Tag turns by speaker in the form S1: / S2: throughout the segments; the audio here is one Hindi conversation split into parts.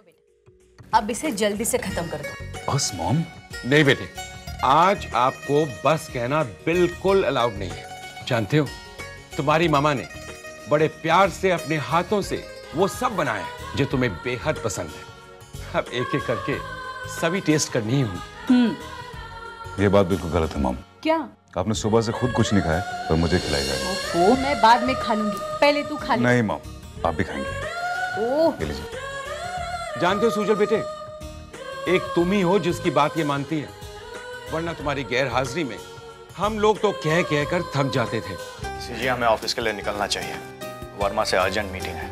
S1: बेटे, अब इसे जल्दी से खत्म कर दो।
S2: बस मॉम।
S3: नहीं बेटे, आज आपको बस कहना बिल्कुल अलाउड नहीं है। जानते हो, तुम्हारी मामा ने बड़े प्यार से अपने हाथों से वो सब बनाया है जो तुम्हें बेहद पसंद है। अब एक एक करके सभी टेस्ट करनी ही होंगी।
S2: ये बात बिल्कुल गलत है मॉम।
S1: क्या?
S2: आपने सुबह से खुद कुछ नहीं खाया पर मुझे खिलाई जाएगा।
S1: ओहो, मैं बाद में खा लूंगी, पहले तू खा ले।
S2: नहीं मॉम, आप भी खाएंगे।
S1: ओह,
S2: ये लीजिए।
S3: जानते हो सुजल बेटे, एक तुम ही हो जिसकी बात ये मानती है, वरना तुम्हारी गैर हाजिरी में हम लोग तो कह कह कर थक जाते थे।
S4: जी हमें ऑफिस के लिए निकलना चाहिए, वर्मा से अर्जेंट मीटिंग है।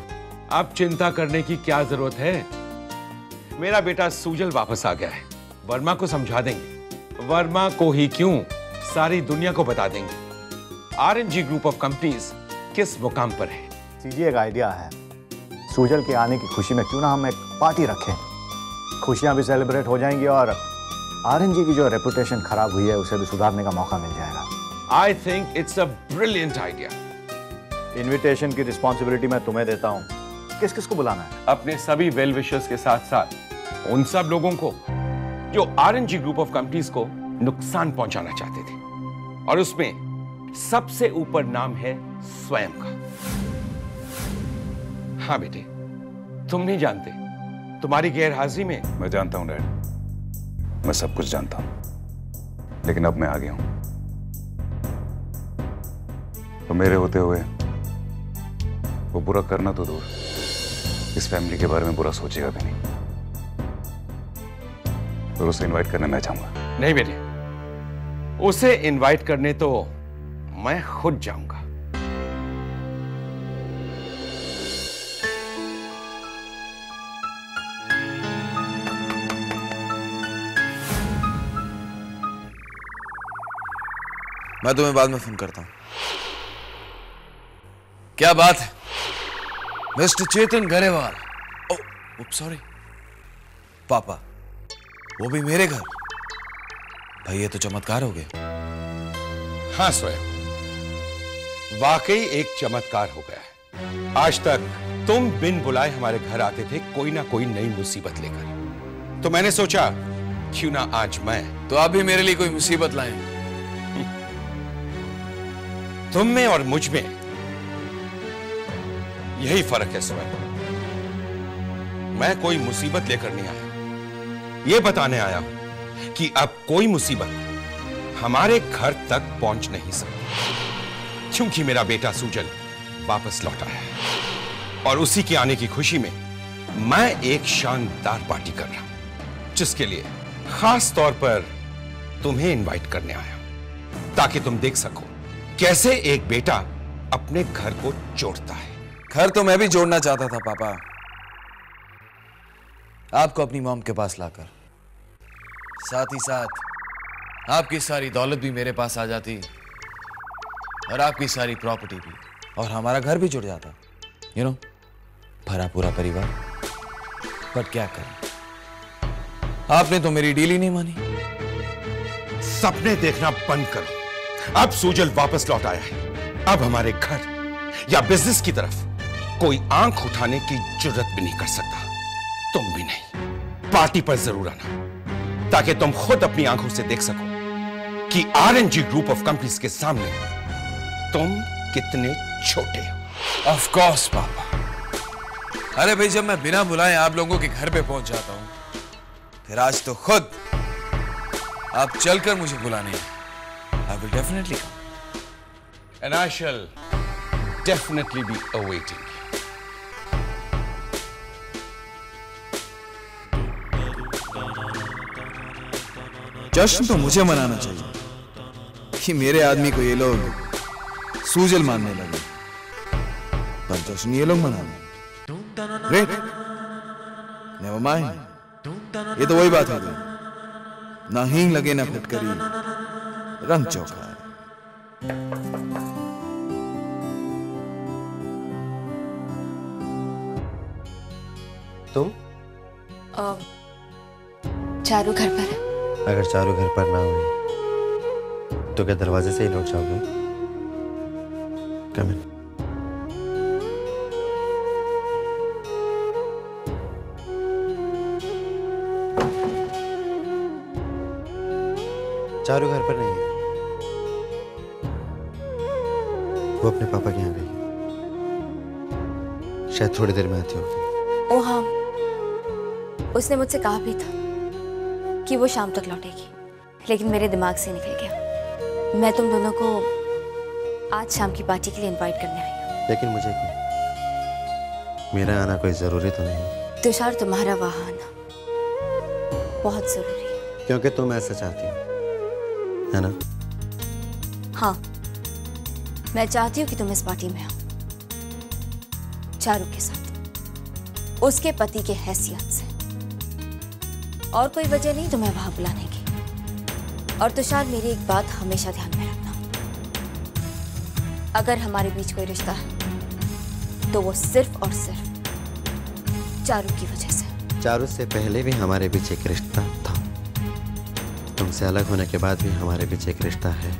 S3: अब चिंता करने की क्या जरूरत है? मेरा बेटा सुजल वापस आ गया है। वर्मा को समझा देंगे। वर्मा को ही क्यों, सारी दुनिया को बता देंगे आरएनजी ग्रुप ऑफ कंपनीज किस मुकाम पर है।
S4: जी एक आइडिया है, सुजल के आने की खुशी में क्यों ना हम एक पार्टी रखें, खुशियां भी सेलिब्रेट हो जाएंगी और आरएनजी की जो रेपुटेशन खराब हुई है उसे भी सुधारने का मौका मिल जाएगा।
S3: I think it's a brilliant idea.
S4: Invitation की रिस्पॉन्सिबिलिटी मैं तुम्हें देता हूँ, किस किस को बुलाना है?
S3: अपने सभी वेल विशर्स के साथ साथ उन सब लोगों को जो आरएनजी ग्रुप ऑफ कंपनीज को नुकसान पहुंचाना चाहते थे, और उसमें सबसे ऊपर नाम है स्वयं का। हाँ बेटे, तुम नहीं जानते, तुम्हारी गैर हाजिरी में।
S2: मैं जानता हूँ डैड, मैं सब कुछ जानता हूँ, लेकिन अब मैं आ गया हूँ तो मेरे होते हुए वो बुरा करना तो दूर, इस फैमिली के बारे में बुरा सोचेगा भी नहीं। तो उसे इनवाइट करने मैं चाहूंगा।
S3: नहीं बेटे, उसे इनवाइट करने तो मैं खुद जाऊंगा।
S5: मैं तुम्हें बाद में फोन करता हूं। क्या बात है मिस्टर चेतन गरेवाल? ओह सॉरी, पापा, वो भी मेरे घर? भाई ये तो चमत्कार हो गया।
S3: हाँ स्वयं, वाकई एक चमत्कार हो गया है। आज तक तुम बिन बुलाए हमारे घर आते थे कोई ना कोई नई मुसीबत लेकर, तो मैंने सोचा क्यों ना आज मैं।
S5: तो आप भी मेरे लिए कोई मुसीबत लाएं।
S3: तुम में और मुझ में यही फर्क है स्वयं। मैं कोई मुसीबत लेकर नहीं आया, यह बताने आया हूं कि अब कोई मुसीबत हमारे घर तक पहुंच नहीं सकती, क्योंकि मेरा बेटा सुजल वापस लौटा है, और उसी के आने की खुशी में मैं एक शानदार पार्टी कर रहा हूं, जिसके लिए खास तौर पर तुम्हें इनवाइट करने आया हूं, ताकि तुम देख सको कैसे एक बेटा अपने घर को जोड़ता है।
S5: घर तो मैं भी जोड़ना चाहता था पापा, आपको अपनी मॉम के पास लाकर, साथ ही साथ आपकी सारी दौलत भी मेरे पास आ जाती और आपकी सारी प्रॉपर्टी भी, और हमारा घर भी जुड़ जाता, यू नो, भरा पूरा परिवार। बट क्या करें, आपने तो मेरी डील ही नहीं मानी।
S3: सपने देखना बंद करो। अब सुजल वापस लौट आया है, अब हमारे घर या बिजनेस की तरफ कोई आंख उठाने की जरूरत भी नहीं कर सकता। तुम भी नहीं। पार्टी पर जरूर आना, ताकि तुम खुद अपनी आंखों से देख सको कि आरएनजी ग्रुप ऑफ कंपनीज के सामने तुम कितने छोटे हो।
S5: ऑफ कोर्स पापा। अरे भाई, जब मैं बिना बुलाए आप लोगों के घर पे पहुंच जाता हूं, फिर आज तो खुद आप चलकर मुझे बुलाने हैं। I will definitely come.
S3: And I shall definitely be awaiting.
S5: जश्न तो मुझे मनाना चाहिए कि मेरे आदमी को ये लोग सूजल मानने लगे, पर जश्न ये लोग मनाने। Great, never mind. ये तो वही बात है, ना हींग लगे ना फटकरी, रंग चौका है।
S6: तुम?
S7: चारू घर पर है।
S6: अगर चारू घर पर ना हुई तो क्या दरवाजे से ही लौट जाओगे? कम इन। चारू घर पर नहीं है, वो अपने पापा के यहाँ गई, शायद थोड़ी देर में आती होगी।
S7: ओ हाँ, उसने मुझसे कहा भी था कि वो शाम तक लौटेगी, लेकिन मेरे दिमाग से निकल गया। मैं तुम दोनों को आज शाम की पार्टी के लिए इनवाइट करने आई हूँ।
S6: लेकिन मुझे क्यों? मेरा आना कोई जरूरी तो नहीं?
S7: तुषार, तुम्हारा वहाँ आना बहुत जरूरी है।
S6: क्योंकि तुम ऐसा चाहती हो, है ना?
S7: हाँ, मैं चाहती हूँ कि तुम इस पार्टी में आओ, चारू के साथ, उसके पति के हैसियत से। और कोई वजह नहीं तुम्हें वहां बुलाने की। और तुषार, मेरी एक बात हमेशा ध्यान में रखना, अगर हमारे बीच कोई रिश्ता है तो वो सिर्फ और सिर्फ चारू की वजह से।
S6: चारू से पहले भी हमारे बीच एक रिश्ता था, तुमसे अलग होने के बाद भी हमारे बीच एक रिश्ता है,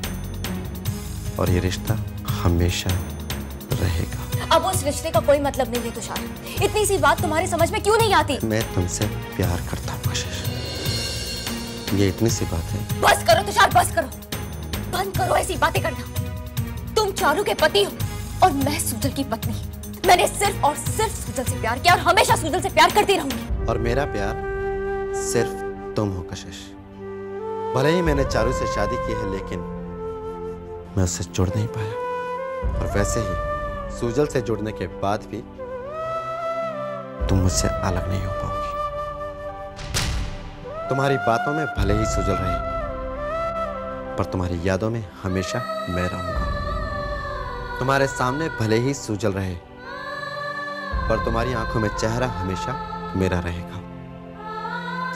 S6: और ये रिश्ता हमेशा रहेगा।
S7: अब उस रिश्ते का कोई मतलब नहीं है तुषार। इतनी सी बात तुम्हारी समझ में क्यों नहीं आती?
S6: मैं तुमसे प्यार करता हूँ कशिश, ये इतनी सी बात है।
S7: बस करो तुषार, बस करो, बंद करो ऐसी बातें करना। तुम चारू के पति हो और मैं सुजल की पत्नी। मैंने सिर्फ और सिर्फ सुजल से प्यार किया और हमेशा सुजल से प्यार करती रहूंगी।
S6: और मेरा प्यार सिर्फ तुम हो कशिश। भले ही मैंने चारू से शादी की है, लेकिन मैं उससे जुड़ नहीं पाया, और वैसे ही सुजल से जुड़ने के बाद भी तुम मुझसे अलग नहीं हो पाओगी। तुम्हारी बातों में भले ही सुजल रहे, पर तुम्हारी यादों में हमेशा मैं रहूंगा। तुम्हारे सामने भले ही सुजल रहे, पर तुम्हारी आंखों में चेहरा हमेशा मेरा रहेगा।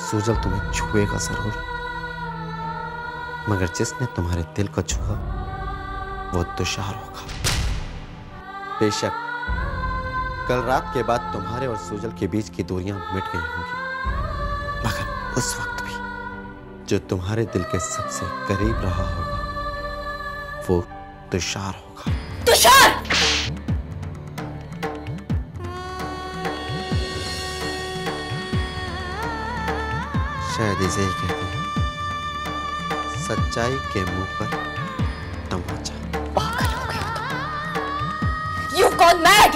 S6: सुजल तुम्हें छुएगा जरूर, मगर जिसने तुम्हारे दिल को छुआ वो तुषार होगा। बेशक कल रात के बाद तुम्हारे और सुजल के बीच की दूरियां मिट गई होंगी, मगर उस वक्त भी जो तुम्हारे दिल के सबसे करीब रहा होगा वो तुषार होगा।
S7: तुषार!
S6: शायद इसे ही कहते हैं सच्चाई के मुंह पर तमाचा।
S7: पागल हो गया तुम। You've gone mad!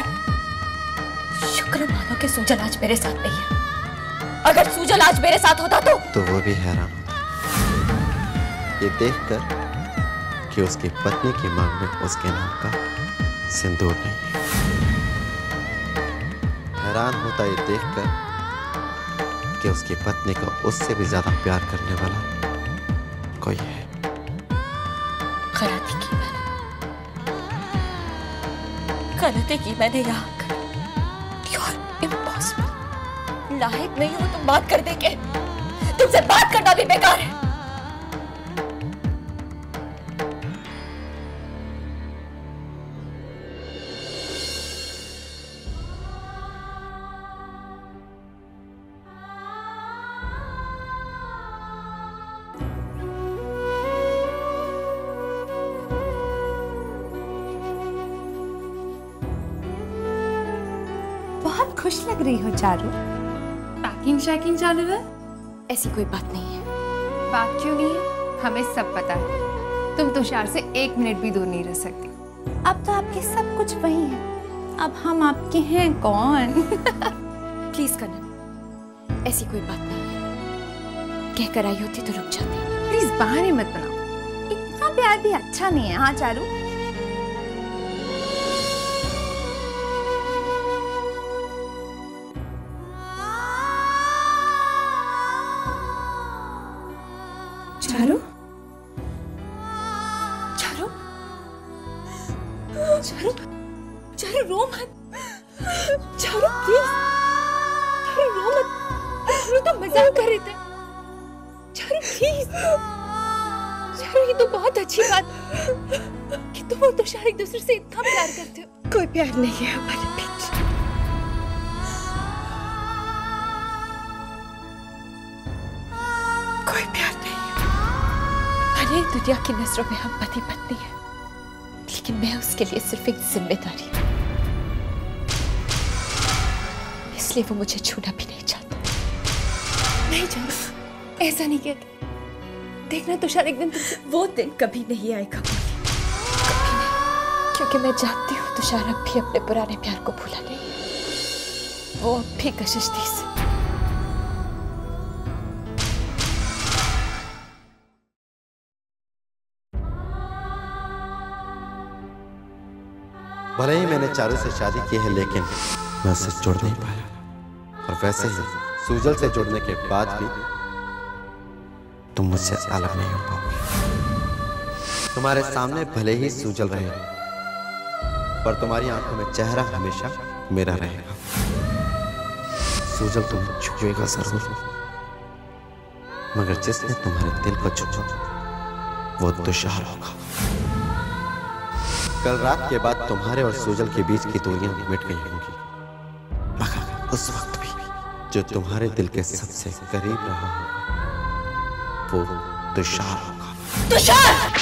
S7: शुक्र मानो कि सुजल आज मेरे साथ नहीं है। अगर सुजल आज मेरे साथ होता तो
S6: वो भी हैरान होता ये देखकर कि उसकी पत्नी की मांग में उसके नाम का सिंदूर नहीं है। हैरान होता ये देखकर कि उसकी पत्नी को उससे भी ज्यादा प्यार करने वाला कोई है।
S7: गलती की मैंने यहाँ आकर। You're impossible। लायक नहीं हो तुम बात करने के। तुमसे बात करना भी बेकार है।
S8: खुश लग रही हो चारू। पैकिंग शैकिंग चालू है?
S7: ऐसी कोई बात नहीं है।
S8: बात क्यों नहीं है? हमें सब पता है। तुम तुषार से 1 मिनट भी दूर नहीं रह सकती। अब तो आपके सब कुछ वही है। अब हम आपके हैं कौन?
S7: प्लीज कनन, ऐसी कोई बात नहीं है। कहकर आई होती तो रुक जाती।
S8: प्लीज बहाने मत बनाओ। इतना प्यार भी अच्छा नहीं है। हाँ चारू? चारू? चारू? चारू? चारू रो मत। चारू प्लीज। चारू रो मत। चारू तो मजाक कर रहे थे। चारू प्लीज। चारू ये तो बहुत अच्छी बात कि तुम और तुषार एक दूसरे से इतना प्यार करते हो। कोई प्यार नहीं है हमारे बीच। कोई प्यार नहीं। अरे दुनिया की नजरों में हम पति पत्नी हैं, लेकिन मैं उसके लिए सिर्फ एक जिम्मेदारी हूं, इसलिए वो मुझे छूना भी नहीं चाहता। नहीं चाहता, ऐसा नहीं कहता। देखना तुषार एक दिन वो दिन कभी नहीं आएगा, कभी नहीं, क्योंकि मैं जानती हूँ तुषार अब भी अपने पुराने प्यार को भूला नहीं, वो अब भी कशिश थी से।
S6: भले ही मैंने चारू से शादी की है, लेकिन मैं उससे जुड़ नहीं पाया। और वैसे ही सुजल से जुड़ने के बाद भी तुम मुझसे अलग नहीं हो पाओगे। तुम्हारे सामने भले ही सुजल रहे, पर तुम्हारी आंखों में चेहरा हमेशा मेरा रहेगा। सुजल तुम छुएगा जरूर, मगर जिसने तुम्हारे दिल को छुआ वो तुषार होगा। कल रात के बाद तुम्हारे और सुजल के बीच की दूरियां मिट गई होंगी, मगर उस वक्त भी जो तुम्हारे दिल के सबसे करीब रहा होगा वो तुषार होगा।
S8: तुषार!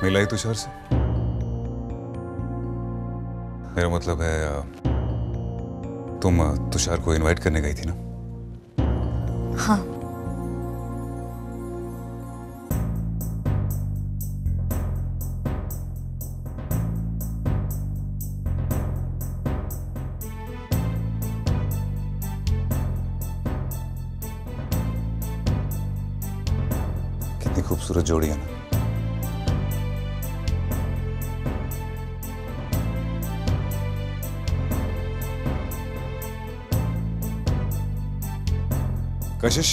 S2: मिला ही तुषार से? मेरा मतलब है तुम तुषार को इनवाइट करने गई थी ना?
S1: हाँ।
S2: कितनी खूबसूरत जोड़ी है ना। कशिश,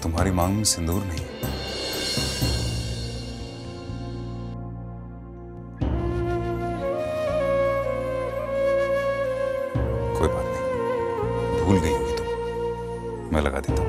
S2: तुम्हारी मांग में सिंदूर नहीं है। कोई बात नहीं, भूल गई होगी तुम, मैं लगा देता हूं।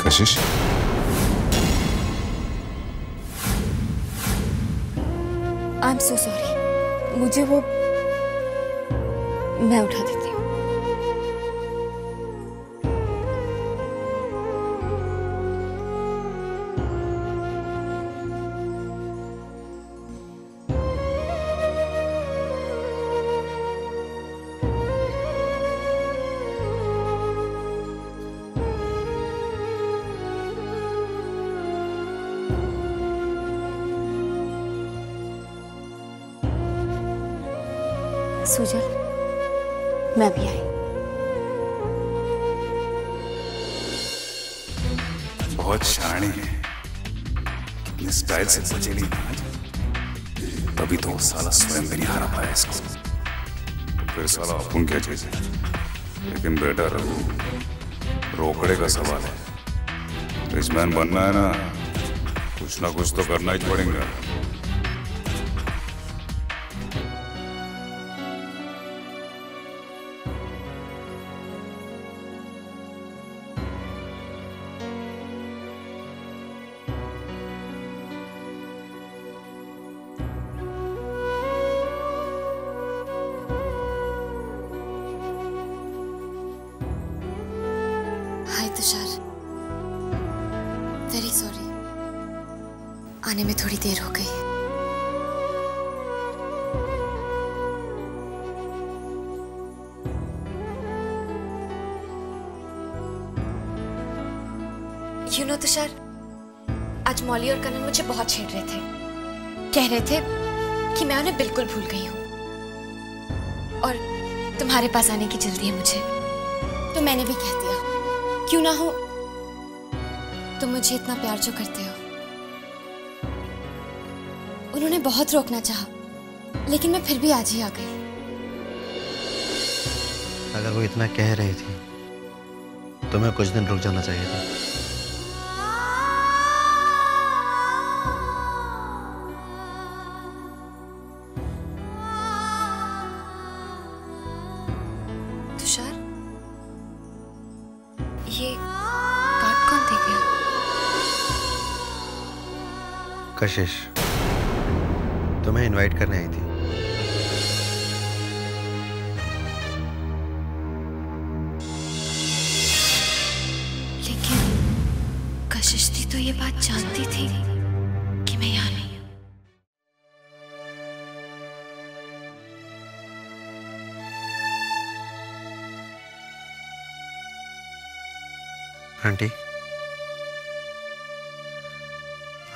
S2: कशिश,
S7: आई एम सो सॉरी, मुझे वो मैं उठा देती हूँ। सुजल, मैं भी आई।
S2: बहुत शानी है, कितने स्टाइल से बचे नहीं था, तभी तो वो साला स्वयं भी नहीं हारा पाया इसको। तो फिर साला अपन क्या चीज है? लेकिन बेटा रघु, रोकड़े का सवाल है। बिजमैन बनना है ना, कुछ ना कुछ तो करना ही पड़ेगा।
S7: हाय तुषार, वेरी सॉरी, आने में थोड़ी देर हो गई। यू नो तुषार, आज मौली और कनन मुझे बहुत छेड़ रहे थे, कह रहे थे कि मैं उन्हें बिल्कुल भूल गई हूँ और तुम्हारे पास आने की जल्दी है मुझे। तो मैंने भी कह दिया, क्यों ना हो तुम मुझे इतना प्यार जो करते हो। उन्होंने बहुत रोकना चाहा, लेकिन मैं फिर भी आज ही आ गई।
S6: अगर वो इतना कह रही थी तो मैं कुछ दिन रुक जाना चाहिए था।
S7: तुषार, ये कार्ड कौन दे गया?
S6: कशिश तुम्हें इनवाइट करने आई थी।
S7: कशिश थी तो ये बात जानती थी कि मैं यहाँ नहीं हूँ।
S6: आंटी,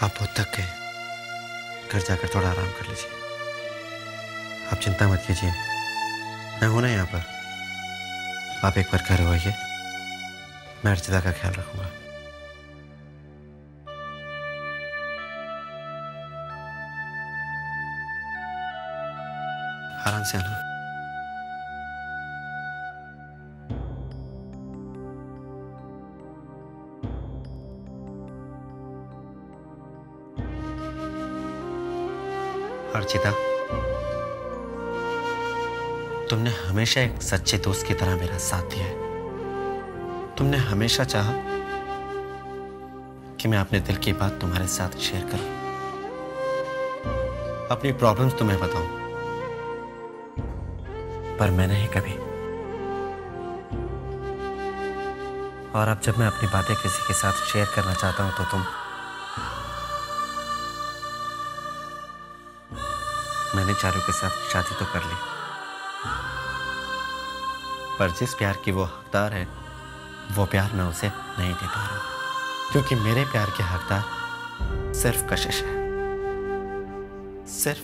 S6: आप बहुत थक गए, घर जाकर थोड़ा आराम कर लीजिए। आप चिंता मत कीजिए, मैं हूं ना यहाँ पर। आप एक बार घर आइए, मैं अर्चिता का ख्याल रखूंगा। आराम से आना। अर्चिता, तुमने हमेशा एक सच्चे दोस्त की तरह मेरा साथ दिया है। तुमने हमेशा चाहा कि मैं अपने दिल की बात तुम्हारे साथ शेयर करूं, अपनी प्रॉब्लम्स तुम्हें बताऊं, पर मैं नहीं कभी। और अब जब मैं अपनी बातें किसी के साथ शेयर करना चाहता हूं तो तुम। मैंने चारू के साथ शादी तो कर ली, पर जिस प्यार की वो हकदार है वो प्यार मैं उसे नहीं दे पा रहा, क्योंकि मेरे प्यार के हकदार सिर्फ कशिश है। सिर्फ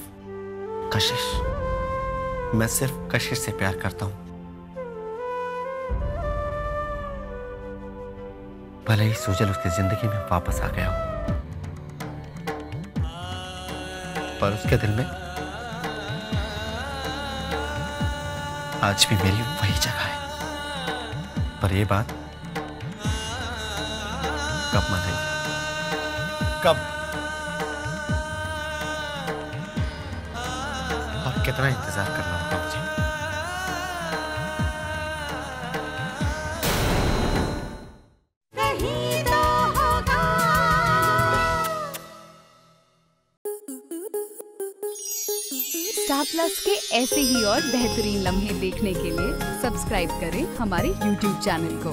S6: कशिश। मैं सिर्फ कशिश से प्यार करता हूं। भले ही सुजल उसकी जिंदगी में वापस आ गया हो, पर उसके दिल में आज भी मेरी वही जगह है। पर ये बात कब मानेगी? कब? और कितना इंतजार करना होगा मुझे?
S9: स्टार प्लस के ऐसे ही और बेहतरीन लम्हे देखने के लिए सब्सक्राइब करें हमारे YouTube चैनल को।